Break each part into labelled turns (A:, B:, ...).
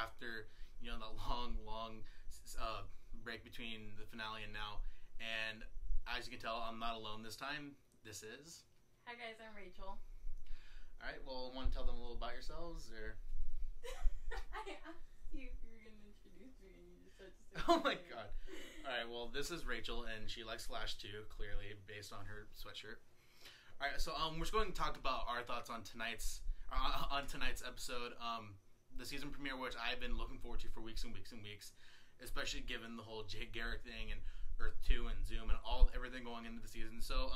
A: after the long break between the finale and now. And as you can tell, I'm not alone this time. This is.
B: Hi guys, I'm Rachel.
A: All right. Well, want to tell them a little about yourselves, or?
B: I asked you if you were gonna introduce me, and you just started to say.
A: Oh my god! All right. Well, this is Rachel, and she likes Flash too. Clearly, based on her sweatshirt. All right. So we're just going to talk about our thoughts on tonight's episode. The season premiere, which I've been looking forward to for weeks and weeks and weeks, especially given the whole Jay Garrick thing and Earth 2 and Zoom and everything going into the season. So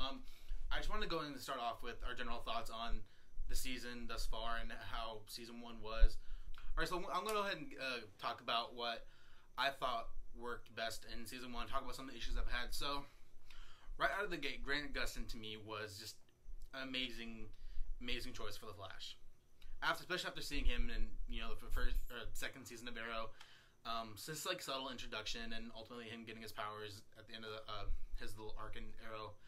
A: I just wanted to go in and start off with our general thoughts on the season thus far and how season 1 was. All right, so I'm going to go ahead and talk about what I thought worked best in season 1, talk about some of the issues I've had. So right out of the gate, Grant Gustin to me was just an amazing choice for the Flash. Especially after seeing him in the first second season of Arrow, so this like subtle introduction and ultimately him getting his powers at the end of his little arc in Arrow.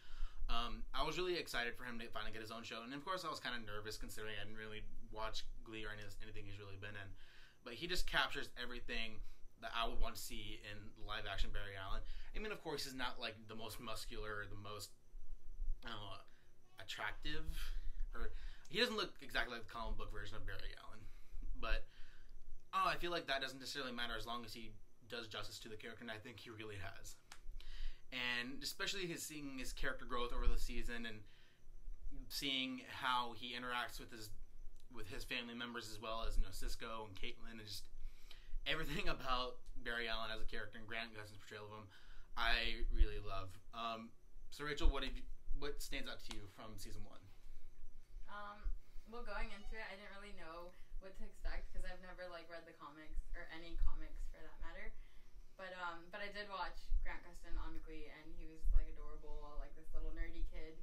A: I was really excited for him to finally get his own show, and of course I was kind of nervous considering I didn't really watch Glee or anything he's really been in. But he just captures everything that I would want to see in live action Barry Allen. I mean, of course, he's not like the most muscular or the most attractive, or he doesn't look exactly like the comic book version of Barry Allen. But I feel like that doesn't necessarily matter as long as he does justice to the character, and I think he really has. And especially seeing his character growth over the season and seeing how he interacts with his family members as well as Cisco and Caitlin, and just everything about Barry Allen as a character and Grant Gustin's portrayal of him, I really love. So Rachel, what stands out to you from season 1?
B: Well, going into it, I didn't really know what to expect because I've never read the comics or any comics for that matter. But I did watch Grant Gustin on Glee, and he was adorable, this little nerdy kid.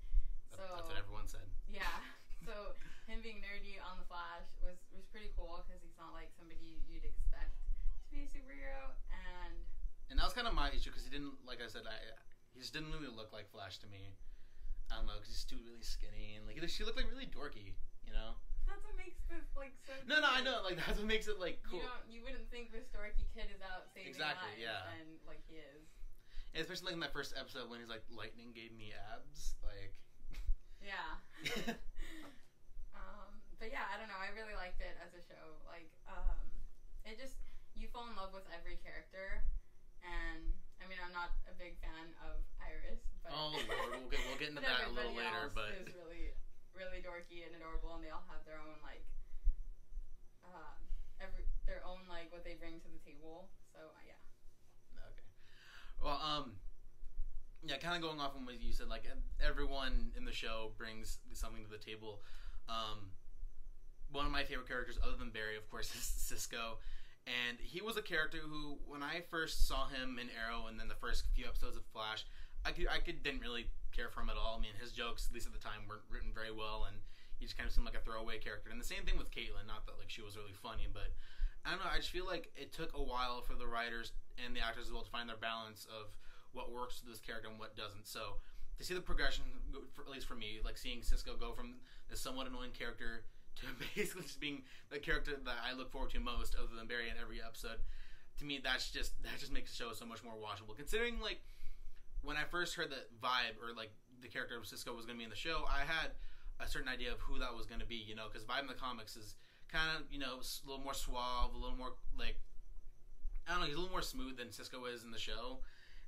B: So
A: that's what everyone said.
B: Yeah. So him being nerdy on the Flash was pretty cool because he's not like somebody you'd expect to be a superhero, and
A: that was kind of my issue because he didn't, like I said, he just didn't really look like Flash to me. I don't know, because he's too really skinny and she looked really dorky,
B: That's what makes this so.
A: No, I know, that's what makes it cool.
B: You wouldn't think this dorky kid is out saving
A: exactly,
B: lives,
A: yeah.
B: And he is.
A: And especially in that first episode when he's lightning gave me abs,
B: Yeah. But yeah, I don't know. I really liked it as a show. It just you fall in love with every character, and I mean I'm not a big fan of Iris, but
A: oh Lord, we'll get into that a little later. But
B: is really really dorky and adorable, and they all have their own their own what they bring to the table. So yeah.
A: Okay. Well, yeah, kind of going off on what you said, everyone in the show brings something to the table. One of my favorite characters, other than Barry, of course, is Cisco. And he was a character who, when I first saw him in Arrow and then the first few episodes of Flash, I didn't really care for him at all. I mean, his jokes, at least at the time, weren't written very well, and he just kind of seemed like a throwaway character. And the same thing with Caitlin, not that she was really funny, but I don't know, I just feel like it took a while for the writers and the actors as well to find their balance of what works with this character and what doesn't. So to see the progression, at least for me, seeing Cisco go from this somewhat annoying character to basically just being the character that I look forward to most, other than Barry in every episode, to me that just makes the show so much more watchable. Considering when I first heard that vibe or the character of Cisco was going to be in the show, I had a certain idea of who that was going to be, because Vibe in the comics is kind of a little more suave, a little more I don't know, he's a little more smooth than Cisco is in the show.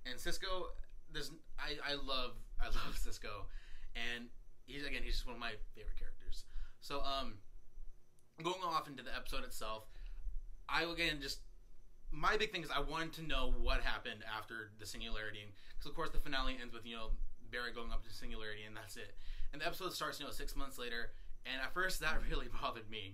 A: And Cisco, I love Cisco, and he's just one of my favorite characters. So going off into the episode itself, my big thing is I wanted to know what happened after the Singularity, because of course the finale ends with Barry going up to Singularity, and that's it. And the episode starts 6 months later, and at first that really bothered me,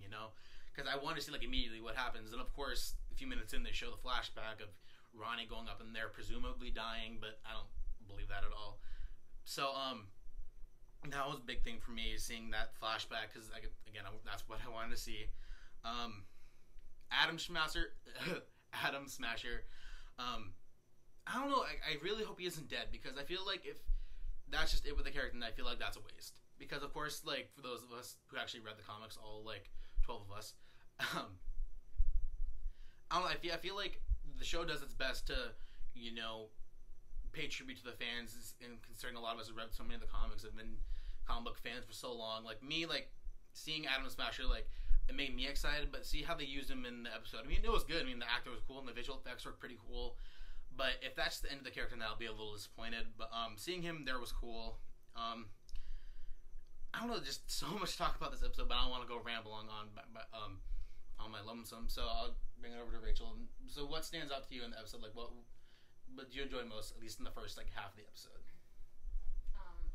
A: because I wanted to see immediately what happens. And of course, a few minutes in, they show the flashback of Ronnie going up in there, presumably dying, but I don't believe that at all. So that was a big thing for me, seeing that flashback, because again, that's what I wanted to see. Adam Smasher. I don't know. I really hope he isn't dead, because I feel like if that's just it with the character, then I feel like that's a waste. Because of course, for those of us who actually read the comics, all 12 of us, I I don't know. I feel like the show does its best to, pay tribute to the fans, and considering a lot of us have read so many of the comics, have been comic book fans for so long. Like me, like seeing Atom Smasher, like it made me excited. But see how they used him in the episode. I mean, it was good. I mean, the actor was cool, and the visual effects were pretty cool. But if that's the end of the character, then I'll be a little disappointed. But seeing him there was cool. I don't know, just so much to talk about this episode, but I don't want to go ramble on my lonesome. So I'll bring it over to Rachel. So what stands out to you in the episode? Like, what did you enjoy most, at least in the first half of the episode?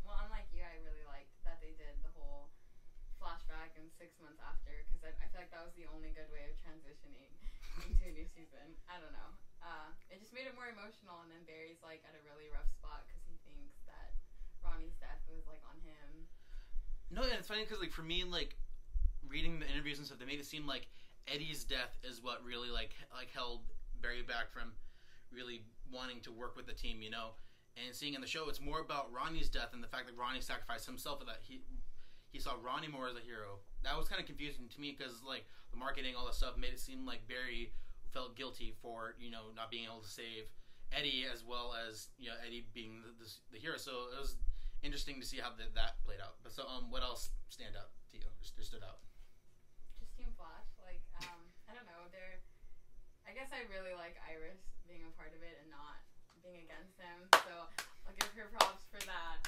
B: Well, unlike you, I really liked that they did the whole flashback and 6 months after, because I feel like that was the only good way of transitioning into a new season. I don't know. It just made it more emotional, and then Barry's like at a really rough spot because he thinks that Ronnie's death was like on him.
A: No, and it's funny because like for me, like reading the interviews and stuff, they made it seem like Eddie's death is what really like held Barry back from really wanting to work with the team, And seeing in the show, it's more about Ronnie's death and the fact that Ronnie sacrificed himself, and that he saw Ronnie more as a hero. That was kind of confusing to me because like the marketing, all that stuff, made it seem like Barry felt guilty for not being able to save Eddie, as well as Eddie being the hero. So it was interesting to see how that played out. But so what else stand out to you? Or stood out?
B: Just Team Flash. Like I don't know. I guess I really like Iris being a part of it and not being against him. So I'll give her props for that.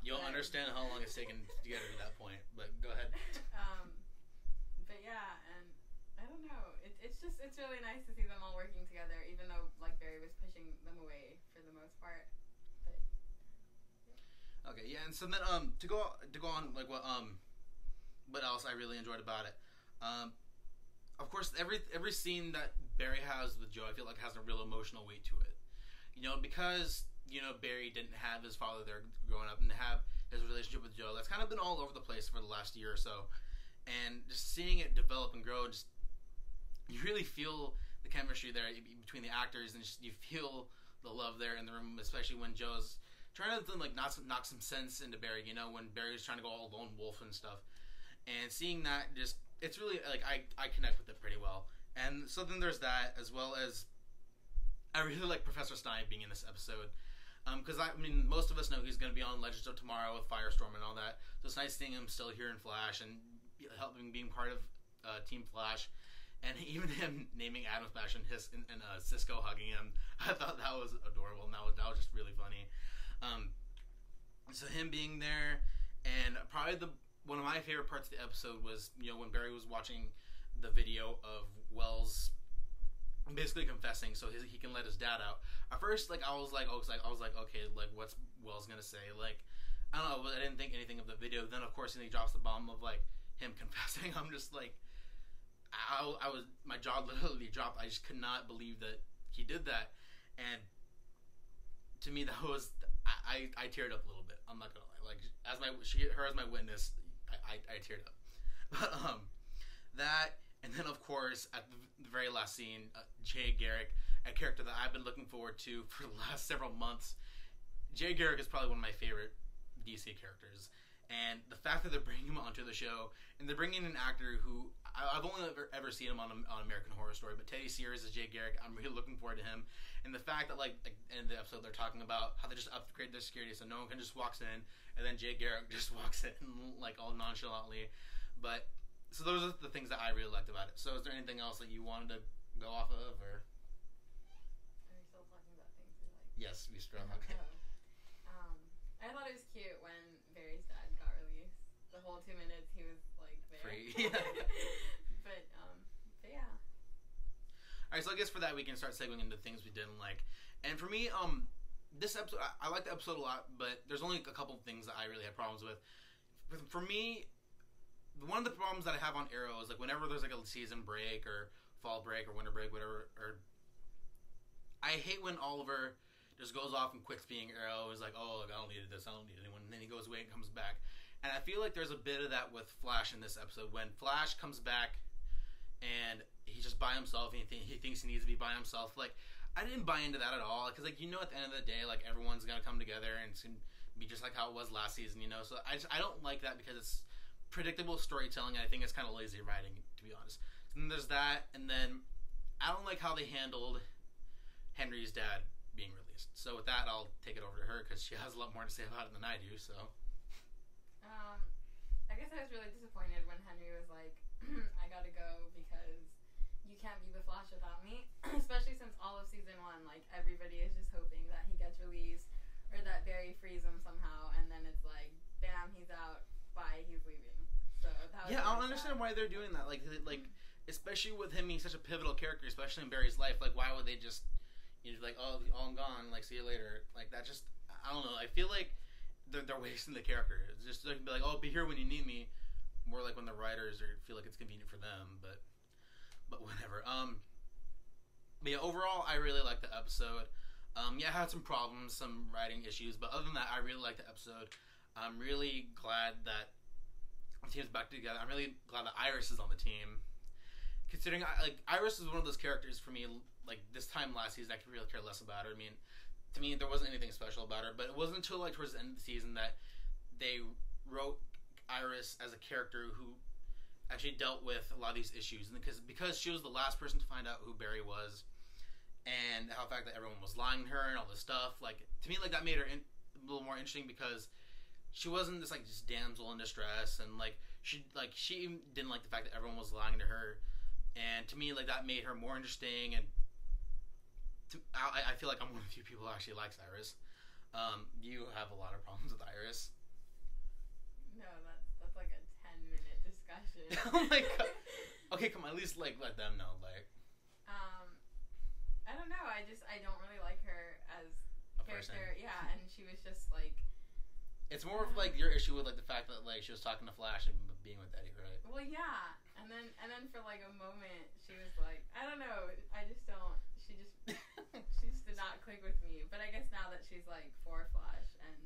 A: You'll understand how long it's taken to get her to that point. But go ahead.
B: But yeah, and I don't know. It's really nice to see them all working together, even though like Barry was pushing them away for the most part. But yeah.
A: Okay, yeah, and so then to go on like what else I really enjoyed about it. Of course, every scene that Barry has with Joe, I feel like has a real emotional weight to it. Because Barry didn't have his father there growing up and have his relationship with Joe. That's kind of been all over the place for the last year or so, and just seeing it develop and grow, just you really feel the chemistry there between the actors, and just you feel the love there in the room, especially when Joe's trying to like knock some sense into Barry. When Barry's trying to go all lone wolf and stuff, and seeing that just it's really like I connect with it pretty well. And so then there's that, as well as I really like Professor Stein being in this episode. Because I mean, most of us know he's going to be on Legends of Tomorrow with Firestorm and all that. So it's nice seeing him still here in Flash and helping being part of Team Flash, and even him naming Atom Smash and Cisco hugging him. I thought that was adorable, and that was just really funny. So him being there, and probably one of my favorite parts of the episode was when Barry was watching the video of Wells basically confessing so he can let his dad out. At first, like I was like, okay, like what's Wells gonna say? Like I don't know, but I didn't think anything of the video. Then of course he drops the bomb of like him confessing. I'm just like, my jaw literally dropped. I just could not believe that he did that, and to me that was I teared up a little bit. I'm not gonna lie. Like as my witness, I teared up. But that. And then, of course, at the very last scene, Jay Garrick, a character that I've been looking forward to for the last several months. Jay Garrick is probably one of my favorite DC characters. And the fact that they're bringing him onto the show, and they're bringing an actor who, I've only ever seen him on American Horror Story, but Teddy Sears is Jay Garrick. I'm really looking forward to him. And the fact that, like in the episode, they're talking about how they just upgrade their security so no one can just walks in, and then Jay Garrick just walks in, like, all nonchalantly. But so those are the things that I really liked about it. So is there anything else that you wanted to go off of, or?
B: Are we still talking about things we like?
A: Yes, we still. Okay.
B: I thought it was cute when Barry's dad got released. The whole 2 minutes he was like there.
A: Free. Yeah.
B: But yeah.
A: All right, so I guess for that we can start segueing into things we didn't like. And for me, this episode, I liked the episode a lot, but there's only a couple of things that I really had problems with. For me, one of the problems that I have on Arrow is like whenever there's like a season break or fall break or winter break, whatever, or I hate when Oliver just goes off and quits being Arrow. Is like, oh, like, I don't need this, I don't need anyone, and then he goes away and comes back. And I feel like there's a bit of that with Flash in this episode when Flash comes back and he's just by himself and he thinks he needs to be by himself. Like I didn't buy into that at all because like at the end of the day like everyone's gonna come together and it's gonna be just like how it was last season, So I don't like that because it's predictable storytelling, and I think it's kind of lazy writing, to be honest. And then there's that, and then I don't like how they handled Henry's dad being released. So with that, I'll take it over to her because she has a lot more to say about it than I do. So,
B: I guess I was really disappointed when Henry was like, "I gotta go because you can't be the Flash without me." Especially since all of season 1, like everybody is just hoping that he gets released or that Barry frees him somehow, and then it's like, bam, he's out. Bye, he's leaving. So that was
A: yeah, I don't
B: really
A: understand
B: sad.
A: why they're doing that. Like, especially with him being such a pivotal character, especially in Barry's life. Like, why would they just, like, oh, I'm gone. Like, see you later. Like, that just, I don't know. I feel like they're wasting the character. It's just like, be like, oh, be here when you need me. More like when the writers feel like it's convenient for them, but whatever. But yeah, overall, I really liked the episode. Yeah, I had some problems, some writing issues, but other than that, I really liked the episode. I'm really glad that the team's back together. I'm really glad that Iris is on the team. Considering, Iris is one of those characters for me, like, this time last season, I could really care less about her. I mean, to me, there wasn't anything special about her, but it wasn't until, like, towards the end of the season that they wrote Iris as a character who actually dealt with a lot of these issues. And because she was the last person to find out who Barry was, and how the fact that everyone was lying to her and all this stuff, like, to me, like, that made her a little more interesting because she wasn't this, like, just damsel in distress, and, like, she didn't like the fact that everyone was lying to her, and to me, like, that made her more interesting, and I feel like I'm one of the few people who actually likes Iris. You have a lot of problems with Iris.
B: No, that's like a 10-minute discussion.
A: Oh my god. Okay, come on, at least, like, let them know, like,
B: I don't know. I don't really like her as
A: a
B: character.
A: person.
B: Yeah, and she was just like.
A: It's more of, like, your issue with, like, the fact that, like, she was talking to Flash and being with Eddie, right?
B: Well, yeah, and then for like a moment she was like, I don't know. I just don't. She just did not click with me. But I guess now that she's like for Flash and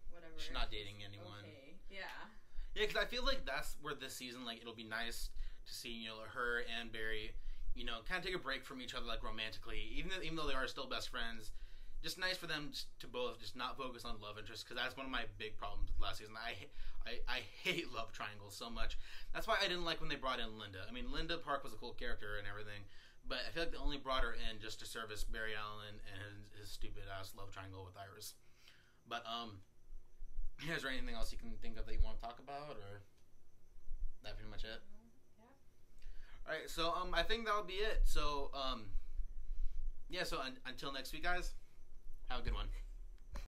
B: whatever.
A: She's not dating anyone.
B: Okay. Yeah.
A: Yeah, because I feel like that's where this season, like, it'll be nice to see, her and Barry, kind of take a break from each other, like, romantically, even though they are still best friends. Just nice for them to both just not focus on love interest, because that's one of my big problems with last season. I hate love triangles so much. That's why I didn't like when they brought in Linda. I mean, Linda Park was a cool character and everything, but I feel like they only brought her in just to service Barry Allen and his stupid ass love triangle with Iris. But is there anything else you can think of that you want to talk about, or that pretty much it?
B: Yeah.
A: All right, so I think that'll be it. So yeah, so until next week, guys. Have a good one.